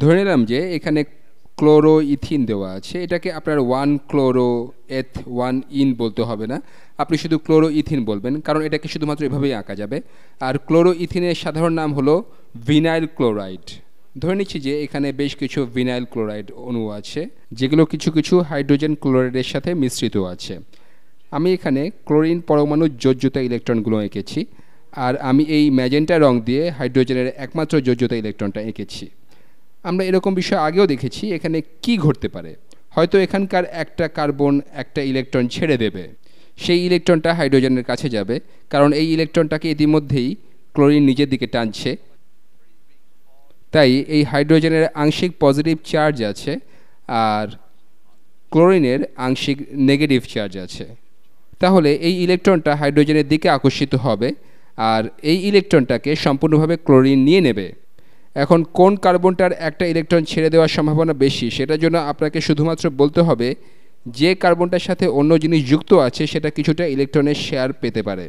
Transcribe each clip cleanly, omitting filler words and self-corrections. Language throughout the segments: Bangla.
ধরে নিলাম যে এখানে ক্লোরোইথিন দেওয়া আছে, এটাকে আপনার 1-ক্লোরো-এথ-1-ইন বলতে হবে না, আপনি শুধু ক্লোরোইথিন বলবেন, কারণ এটাকে শুধুমাত্র এভাবেই আঁকা যাবে। আর ক্লোরোইথিনের সাধারণ নাম হলো ভিনাইল ক্লোরাইড। ধরে নিচ্ছি যে এখানে বেশ কিছু ভিনাইল ক্লোরাইড অণু আছে, যেগুলো কিছু কিছু হাইড্রোজেন ক্লোরাইডের সাথে মিশ্রিত আছে। আমি এখানে ক্লোরিন পরমাণুর যোজ্যতা ইলেকট্রনগুলো এঁকেছি, আর আমি এই ম্যাজেন্টা রং দিয়ে হাইড্রোজেনের একমাত্র যোজ্যতা ইলেকট্রনটা এঁকেছি। আমরা এরকম বিষয় আগেও দেখেছি। এখানে কি ঘটতে পারে, হয়তো এখানকার একটা কার্বন একটা ইলেকট্রন ছেড়ে দেবে, সেই ইলেকট্রনটা হাইড্রোজেনের কাছে যাবে, কারণ এই ইলেকট্রনটাকে ইতিমধ্যেই ক্লোরিন নিজের দিকে টানছে। তাই এই হাইড্রোজেনের আংশিক পজিটিভ চার্জ আছে আর ক্লোরিনের আংশিক নেগেটিভ চার্জ আছে। তাহলে এই ইলেকট্রনটা হাইড্রোজেনের দিকে আকর্ষিত হবে আর এই ইলেকট্রনটাকে সম্পূর্ণভাবে ক্লোরিন নিয়ে নেবে। এখন কোন কার্বনটার একটা ইলেকট্রন ছেড়ে দেওয়ার সম্ভাবনা বেশি, সেটার জন্য আপনাকে শুধুমাত্র বলতে হবে যে কার্বনটার সাথে অন্য জিনিস যুক্ত আছে সেটা কিছুটা ইলেকট্রনের শেয়ার পেতে পারে।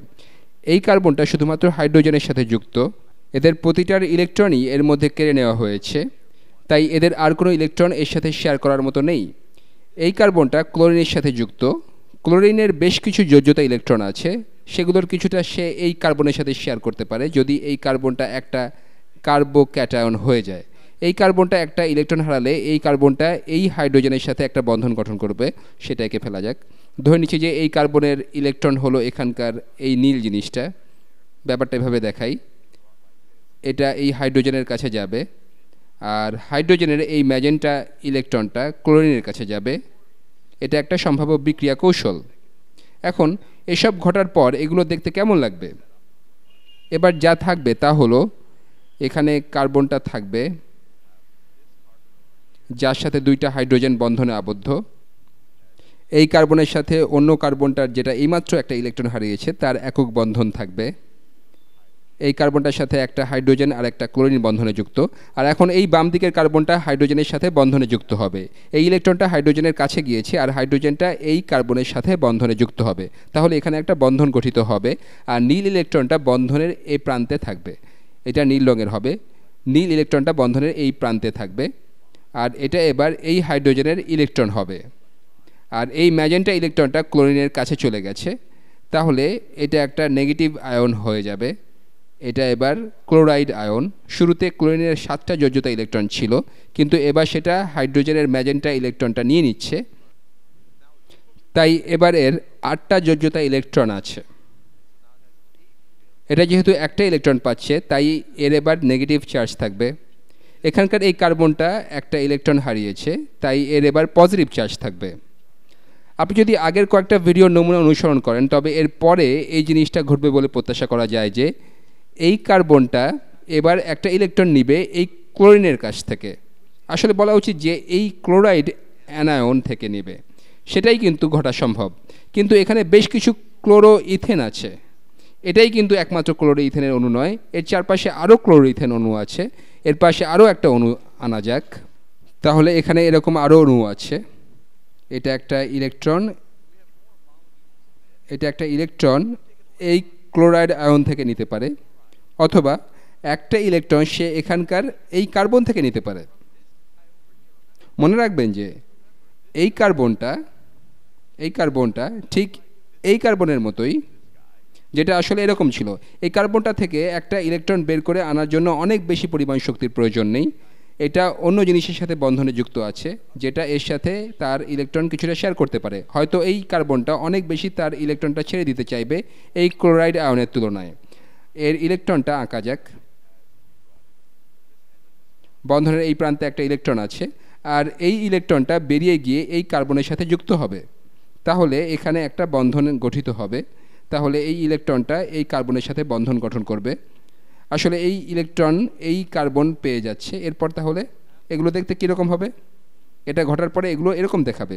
এই কার্বনটা শুধুমাত্র হাইড্রোজেনের সাথে যুক্ত, এদের প্রতিটার ইলেকট্রনই এর মধ্যে কেড়ে নেওয়া হয়েছে, তাই এদের আর কোনো ইলেকট্রন এর সাথে শেয়ার করার মতো নেই। এই কার্বনটা ক্লোরিনের সাথে যুক্ত, ক্লোরিনের বেশ কিছু যোজ্যতা ইলেকট্রন আছে, সেগুলোর কিছুটা সে এই কার্বনের সাথে শেয়ার করতে পারে যদি এই কার্বনটা একটা কার্বোক্যাটায়ন হয়ে যায়। এই কার্বনটা একটা ইলেকট্রন হারালে এই কার্বনটা এই হাইড্রোজেনের সাথে একটা বন্ধন গঠন করবে, সেটা একে ফেলা যাক। ধরে নিচ্ছি যে এই কার্বনের ইলেকট্রন হলো এখানকার এই নীল জিনিসটা, ব্যাপারটা এভাবে দেখাই। এটা এই হাইড্রোজেনের কাছে যাবে আর হাইড্রোজেনের এই ম্যাজেন্টা ইলেকট্রনটা ক্লোরিনের কাছে যাবে। এটা একটা সম্ভাব্য বিক্রিয়া কৌশল। এখন এসব ঘটার পর এগুলো দেখতে কেমন লাগবে? এবার যা থাকবে তা হলো এখানে কার্বনটা থাকবে যার সাথে দুইটা হাইড্রোজেন বন্ধনে আবদ্ধ। এই কার্বনের সাথে অন্য কার্বনটার যেটা এইমাত্র একটা ইলেকট্রন হারিয়েছে তার একক বন্ধন থাকবে। এই কার্বনটার সাথে একটা হাইড্রোজেন আর একটা ক্লোরিন বন্ধনে যুক্ত। আর এখন এই বাম দিকের কার্বনটা হাইড্রোজেনের সাথে বন্ধনে যুক্ত হবে। এই ইলেকট্রনটা হাইড্রোজেনের কাছে গিয়েছে আর হাইড্রোজেনটা এই কার্বনের সাথে বন্ধনে যুক্ত হবে, তাহলে এখানে একটা বন্ধন গঠিত হবে আর নীল ইলেকট্রনটা বন্ধনের এই প্রান্তে থাকবে। এটা নীল রঙের হবে, নীল ইলেকট্রনটা বন্ধনের এই প্রান্তে থাকবে আর এটা এবার এই হাইড্রোজেনের ইলেকট্রন হবে। আর এই ম্যাজেন্টা ইলেকট্রনটা ক্লোরিনের কাছে চলে গেছে, তাহলে এটা একটা নেগেটিভ আয়ন হয়ে যাবে। এটা এবার ক্লোরাইড আয়ন। শুরুতে ক্লোরিনের 7টা যোজ্যতা ইলেকট্রন ছিল, কিন্তু এবার সেটা হাইড্রোজেনের ম্যাজেন্টা ইলেকট্রনটা নিয়ে নিচ্ছে, তাই এবার এর 8টা যোজ্যতা ইলেকট্রন আছে। এটা যেহেতু একটা ইলেকট্রন পাচ্ছে তাই এর এবার নেগেটিভ চার্জ থাকবে। এখানকার এই কার্বনটা একটা ইলেকট্রন হারিয়েছে, তাই এর এবার পজিটিভ চার্জ থাকবে। আপনি যদি আগের কয়েকটা ভিডিও নমুনা অনুসরণ করেন তবে এর পরে এই জিনিসটা ঘটবে বলে প্রত্যাশা করা যায় যে এই কার্বনটা এবার একটা ইলেকট্রন নিবে এই ক্লোরিনের কাছ থেকে। আসলে বলা উচিত যে এই ক্লোরাইড অ্যানায়ন থেকে নেবে, সেটাই কিন্তু ঘটা সম্ভব। কিন্তু এখানে বেশ কিছু ক্লোরোইথেন আছে, এটাই কিন্তু একমাত্র ক্লোরোইথেনের অণু নয়, এর চারপাশে আরও ক্লোরোইথেন অণু আছে। এর পাশে আরও একটা অণু আনা যাক, তাহলে এখানে এরকম আরও অণু আছে। এটা একটা ইলেকট্রন, এটা একটা ইলেকট্রন এই ক্লোরাইড আয়ন থেকে নিতে পারে, অথবা একটা ইলেকট্রন সে এখানকার এই কার্বন থেকে নিতে পারে। মনে রাখবেন যে এই কার্বনটা ঠিক এই কার্বনের মতোই, যেটা আসলে এরকম ছিল। এই কার্বনটা থেকে একটা ইলেকট্রন বের করে আনার জন্য অনেক বেশি পরিমাণ শক্তির প্রয়োজন নেই। এটা অন্য জিনিসের সাথে বন্ধনে যুক্ত আছে, যেটা এর সাথে তার ইলেকট্রন কিছুটা শেয়ার করতে পারে। হয়তো এই কার্বনটা অনেক বেশি তার ইলেকট্রনটা ছেড়ে দিতে চাইবে এই ক্লোরাইড আয়নের তুলনায়। এর ইলেকট্রনটা আঁকা যাক। বন্ধনের এই প্রান্তে একটা ইলেকট্রন আছে আর এই ইলেকট্রনটা বেরিয়ে গিয়ে এই কার্বনের সাথে যুক্ত হবে, তাহলে এখানে একটা বন্ধন গঠিত হবে। তাহলে এই ইলেকট্রনটা এই কার্বনের সাথে বন্ধন গঠন করবে। আসলে এই ইলেকট্রন এই কার্বন পেয়ে যাচ্ছে। এরপর তাহলে এগুলো দেখতে কীরকম হবে? এটা ঘটার পরে এগুলো এরকম দেখাবে।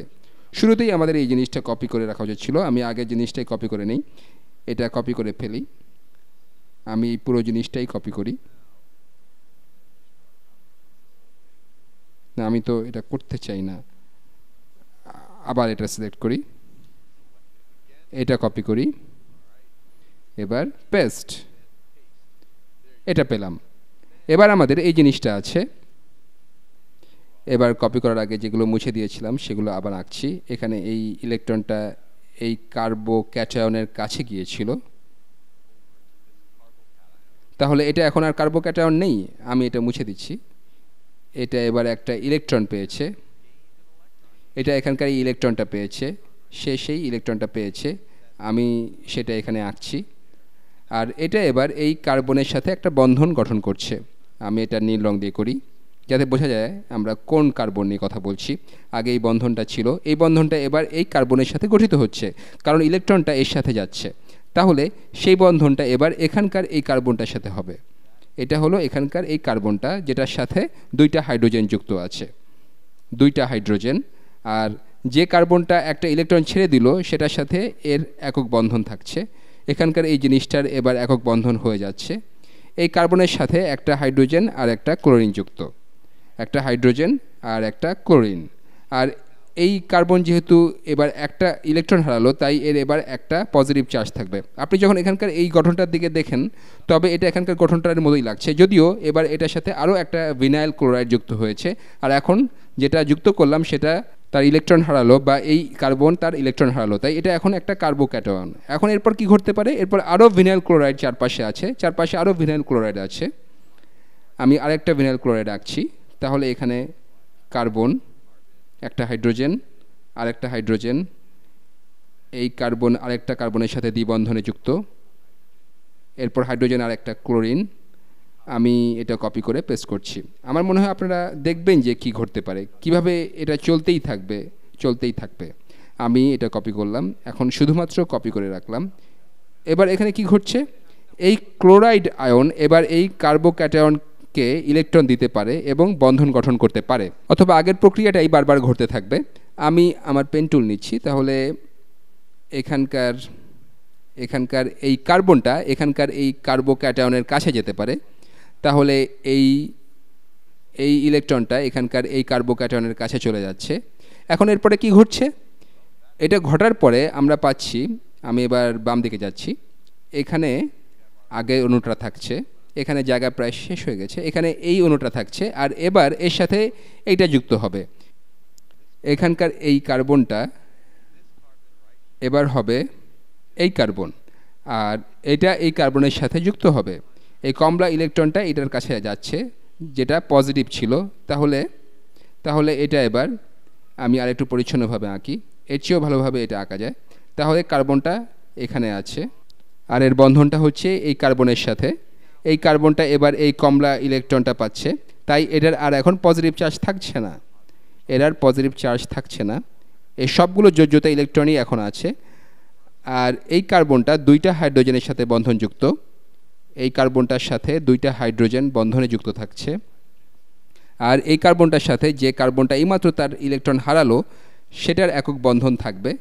শুরুতেই আমাদের এই জিনিসটা কপি করে রাখা উচিত ছিল, আমি আগের জিনিসটাই কপি করে নিই। এটা কপি করে ফেলি, আমি পুরো জিনিসটাই কপি করি। না, আমি তো এটা করতে চাই না, আবার এটা সিলেক্ট করি, এটা কপি করি, এবার পেস্ট, এটা পেলাম। এবার আমাদের এই জিনিসটা আছে, এবার কপি করার আগে যেগুলো মুছে দিয়েছিলাম সেগুলো আবার আঁকছি। এখানে এই ইলেকট্রনটা এই কার্বোক্যাটায়নের কাছে গিয়েছিল, তাহলে এটা এখন আর কার্বোক্যাটায়ন নেই, আমি এটা মুছে দিচ্ছি। এটা এবার একটা ইলেকট্রন পেয়েছে, এটা এখানকার এই ইলেকট্রনটা পেয়েছে, সেই ইলেকট্রনটা পেয়েছে, আমি সেটা এখানে আঁকছি। আর এটা এবার এই কার্বনের সাথে একটা বন্ধন গঠন করছে। আমি এটা নীল রং দিয়ে করি যাতে বোঝা যায় আমরা কোন কার্বন নিয়ে কথা বলছি। আগে এই বন্ধনটা ছিল, এই বন্ধনটা এবার এই কার্বনের সাথে গঠিত হচ্ছে, কারণ ইলেকট্রনটা এর সাথে যাচ্ছে। তাহলে সেই বন্ধনটা এবার এখানকার এই কার্বনটার সাথে হবে। এটা হলো এখানকার এই কার্বনটা, যেটার সাথে দুইটা হাইড্রোজেন যুক্ত আছে, দুইটা হাইড্রোজেন। আর যে কার্বনটা একটা ইলেকট্রন ছেড়ে দিল সেটার সাথে এর একক বন্ধন থাকছে। এখানকার এই জিনিসটার এবার একক বন্ধন হয়ে যাচ্ছে। এই কার্বনের সাথে একটা হাইড্রোজেন আর একটা ক্লোরিন যুক্ত, একটা হাইড্রোজেন আর একটা ক্লোরিন। আর এই কার্বন যেহেতু এবার একটা ইলেকট্রন হারালো, তাই এর এবার একটা পজিটিভ চার্জ থাকবে। আপনি যখন এখানকার এই গঠনটার দিকে দেখেন তবে এটা এখানকার গঠনটার মতোই লাগছে, যদিও এবার এটার সাথে আরও একটা ভিনাইল ক্লোরাইড যুক্ত হয়েছে। আর এখন যেটা যুক্ত করলাম সেটা তার ইলেকট্রন হারালো, বা এই কার্বন তার ইলেকট্রন হারালো, তাই এটা এখন একটা কার্বোক্যাটায়ন। এখন এরপর কি ঘটতে পারে, এরপর আরও ভিনাইল ক্লোরাইড চারপাশে আছে, চারপাশে আরও ভিনাইল ক্লোরাইড আছে। আমি আরেকটা ভিনাইল ক্লোরাইড আঁকছি। তাহলে এখানে কার্বন, একটা হাইড্রোজেন, আরেকটা হাইড্রোজেন, এই কার্বন আরেকটা কার্বনের সাথে দ্বিবন্ধনে যুক্ত, এরপর হাইড্রোজেন আর একটা ক্লোরিন। আমি এটা কপি করে পেস্ট করছি। আমার মনে হয় আপনারা দেখবেন যে কি ঘটতে পারে, কিভাবে এটা চলতেই থাকবে। আমি এটা কপি করলাম, এখন শুধুমাত্র কপি করে রাখলাম। এবার এখানে কি ঘটছে, এই ক্লোরাইড আয়ন এবার এই কার্বোক্যাটায়নকে ইলেকট্রন দিতে পারে এবং বন্ধন গঠন করতে পারে, অথবা আগের প্রক্রিয়াটাই বারবার ঘটতে থাকবে। আমি আমার পেন টুল নিচ্ছি, তাহলে এখানকার এই কার্বনটা এখানকার এই কার্বোক্যাটায়নের কাছে যেতে পারে। তাহলে এই ইলেকট্রনটা এখানকার এই কার্বোক্যাটায়নের কাছে চলে যাচ্ছে। এখন এরপরে কি ঘটছে, এটা ঘটার পরে আমরা পাচ্ছি, আমি এবার বাম দিকে যাচ্ছি, এখানে আগে অণুটা থাকছে, এখানে জায়গা প্রায় শেষ হয়ে গেছে, এখানে এই অণুটা থাকছে, আর এবার এর সাথে এইটা যুক্ত হবে। এখানকার এই কার্বনটা এবার হবে এই কার্বন, আর এটা এই কার্বনের সাথে যুক্ত হবে। এই কমলা ইলেকট্রনটা এটার কাছে যাচ্ছে, যেটা পজিটিভ ছিল। তাহলে এটা এবার আমি আরেকটু পরিচ্ছন্নভাবে আঁকি, এর চেয়েও ভালোভাবে এটা আঁকা যায়। তাহলে কার্বনটা এখানে আছে, আর এর বন্ধনটা হচ্ছে এই কার্বনের সাথে। এই কার্বনটা এবার এই কমলা ইলেকট্রনটা পাচ্ছে, তাই এটার আর এখন পজিটিভ চার্জ থাকছে না, এই সবগুলো যোজ্যতা ইলেকট্রনই এখন আছে। আর এই কার্বনটা দুইটা হাইড্রোজেনের সাথে বন্ধনযুক্ত, এই কার্বনটার সাথে দুইটা হাইড্রোজেন বন্ধনে যুক্ত থাকছে। আর এই কার্বনটার সাথে যে কার্বনটা এইমাত্র তার ইলেকট্রন হারালো সেটার একক বন্ধন থাকবে,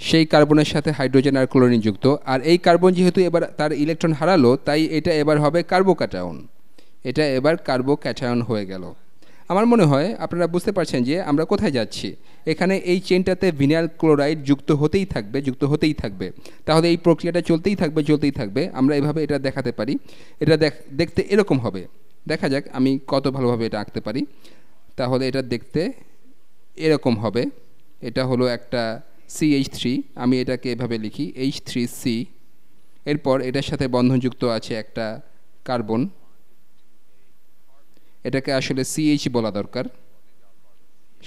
সেই কার্বনের সাথে হাইড্রোজেন আর ক্লোরিন যুক্ত। আর এই কার্বন যেহেতু এবার তার ইলেকট্রন হারালো, তাই এটা এবার হবে কার্বোক্যাটায়ন, এটা এবার কার্বোক্যাটায়ন হয়ে গেল। আমার মনে হয় আপনারা বুঝতে পারছেন যে আমরা কোথায় যাচ্ছি। এখানে এই চেনটাতে ভিনাইল ক্লোরাইড যুক্ত হতেই থাকবে। তাহলে এই প্রক্রিয়াটা চলতেই থাকবে। আমরা এভাবে এটা দেখাতে পারি, এটা দেখতে এরকম হবে। দেখা যাক আমি কত ভালোভাবে এটা আঁকতে পারি। তাহলে এটা দেখতে এরকম হবে। এটা হলো একটা CH3, আমি এটাকে এভাবে লিখি H3C। এরপর এটার সাথে বন্ধনযুক্ত আছে একটা কার্বন, এটাকে আসলে CH বলা দরকার,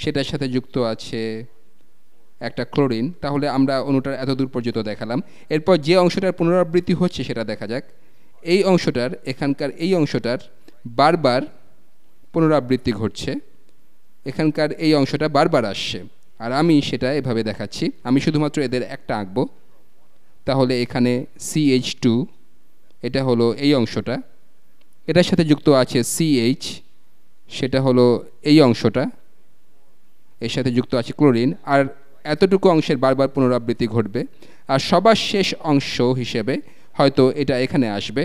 সেটার সাথে যুক্ত আছে একটা ক্লোরিন। তাহলে আমরা অণুটার এতদূর পর্যন্ত দেখালাম। এরপর যে অংশটার পুনরাবৃত্তি হচ্ছে সেটা দেখা যাক। এই অংশটার এখানকার এই অংশটার বারবার পুনরাবৃত্তি ঘটছে, এখানকার এই অংশটা বারবার আসছে, আর আমি সেটা এভাবে দেখাচ্ছি। আমি শুধুমাত্র এদের একটা আঁকবো। তাহলে এখানে CH2, এটা হলো এই অংশটা, এটার সাথে যুক্ত আছে CH, সেটা হলো এই অংশটা, এর সাথে যুক্ত আছে ক্লোরিন। আর এতটুকু অংশের বারবার পুনরাবৃত্তি ঘটবে। আর সবার শেষ অংশ হিসেবে হয়তো এটা এখানে আসবে,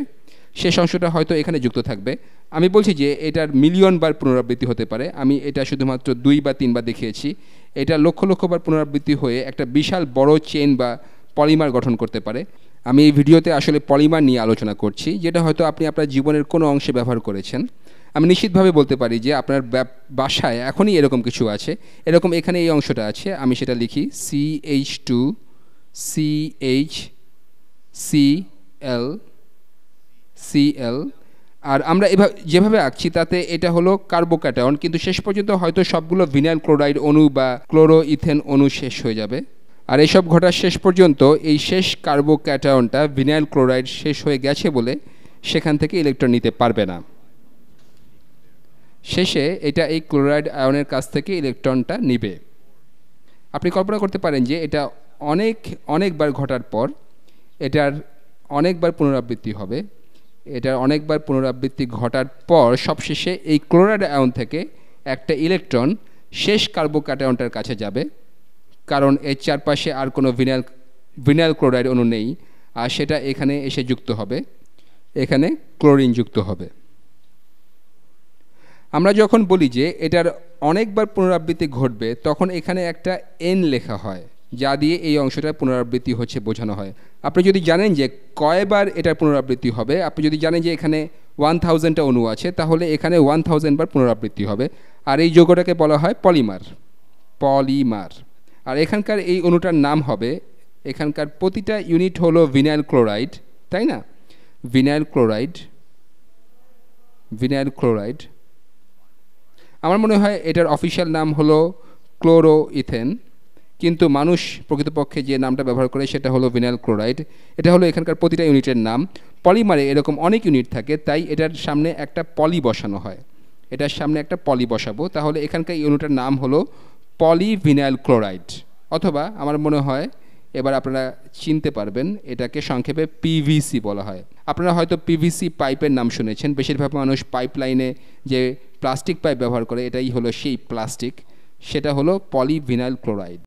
শেষ অংশটা হয়তো এখানে যুক্ত থাকবে। আমি বলছি যে এটার মিলিয়ন বার পুনরাবৃত্তি হতে পারে, আমি এটা শুধুমাত্র 2 বা 3 বার দেখিয়েছি। এটা লক্ষ লক্ষ বার পুনরাবৃত্তি হয়ে একটা বিশাল বড় চেন বা পলিমার গঠন করতে পারে। আমি এই ভিডিওতে আসলে পলিমার নিয়ে আলোচনা করছি, যেটা হয়তো আপনি আপনার জীবনের কোনো অংশে ব্যবহার করেছেন। আমি নিশ্চিতভাবে বলতে পারি যে আপনার বাসায় এখনই এরকম কিছু আছে। এরকম এখানে এই অংশটা আছে, আমি সেটা লিখি CH2 CH Cl। আর আমরা যেভাবে আঁকছি তাতে এটা হলো কার্বোক্যাটায়ন, কিন্তু শেষ পর্যন্ত হয়তো সবগুলো ভিনাইল ক্লোরাইড অণু বা ক্লোরো ইথেন অণু শেষ হয়ে যাবে। আর এইসব ঘটার শেষ পর্যন্ত এই শেষ কার্বোক্যাটায়নটা ভিনাইল ক্লোরাইড শেষ হয়ে গেছে বলে সেখান থেকে ইলেকট্রন নিতে পারবে না। শেষে এটা এই ক্লোরাইড আয়নের কাছ থেকে ইলেকট্রনটা নিবে। আপনি কল্পনা করতে পারেন যে এটা অনেকবার ঘটার পর এটার অনেকবার পুনরাবৃত্তি হবে। এটার অনেকবার পুনরাবৃত্তি ঘটার পর সবশেষে এই ক্লোরাইড আয়ন থেকে একটা ইলেকট্রন শেষ কার্বোক্যাটায়নটার কাছে যাবে, কারণ এর চারপাশে আর কোনো ভিনাইল ক্লোরাইড অণু নেই, আর সেটা এখানে এসে যুক্ত হবে, এখানে ক্লোরিন যুক্ত হবে। আমরা যখন বলি যে এটার অনেকবার পুনরাবৃত্তি ঘটবে তখন এখানে একটা N লেখা হয়, যা দিয়ে এই অংশটার পুনরাবৃত্তি হচ্ছে বোঝানো হয়। আপনি যদি জানেন যে কয়বার এটার পুনরাবৃত্তি হবে, আপনি যদি জানেন যে এখানে 1000টা অণু আছে, তাহলে এখানে 1000 বার পুনরাবৃত্তি হবে। আর এই যৌগটাকে বলা হয় পলিমার। আর এখানকার এই অণুটার নাম হবে, এখানকার প্রতিটা ইউনিট হলো ভিনাইল ক্লোরাইড, তাই না? Vinyl chloride. আমার মনে হয় এটার অফিশিয়াল নাম হলো ক্লোরো ইথেন, কিন্তু মানুষ প্রকৃতপক্ষে যে নামটা ব্যবহার করে সেটা হলো ভিনাইল ক্লোরাইড। এটা হলো এখানকার প্রতিটা ইউনিটের নাম। পলিমারে এরকম অনেক ইউনিট থাকে, তাই এটার সামনে একটা পলি বসানো হয়। এটার সামনে একটা পলি বসাবো, তাহলে এখানকার ইউনিটের নাম হলো পলিভিনাইল ক্লোরাইড, অথবা আমার মনে হয় এবার আপনারা চিনতে পারবেন এটাকে সংক্ষেপে PVC বলা হয়। আপনারা হয়তো PVC পাইপের নাম শুনেছেন। বেশিরভাগ মানুষ পাইপ লাইনে যে প্লাস্টিক পাইপ ব্যবহার করে, এটাই হলো সেই প্লাস্টিক, সেটা হলো পলিভিনাইল ক্লোরাইড।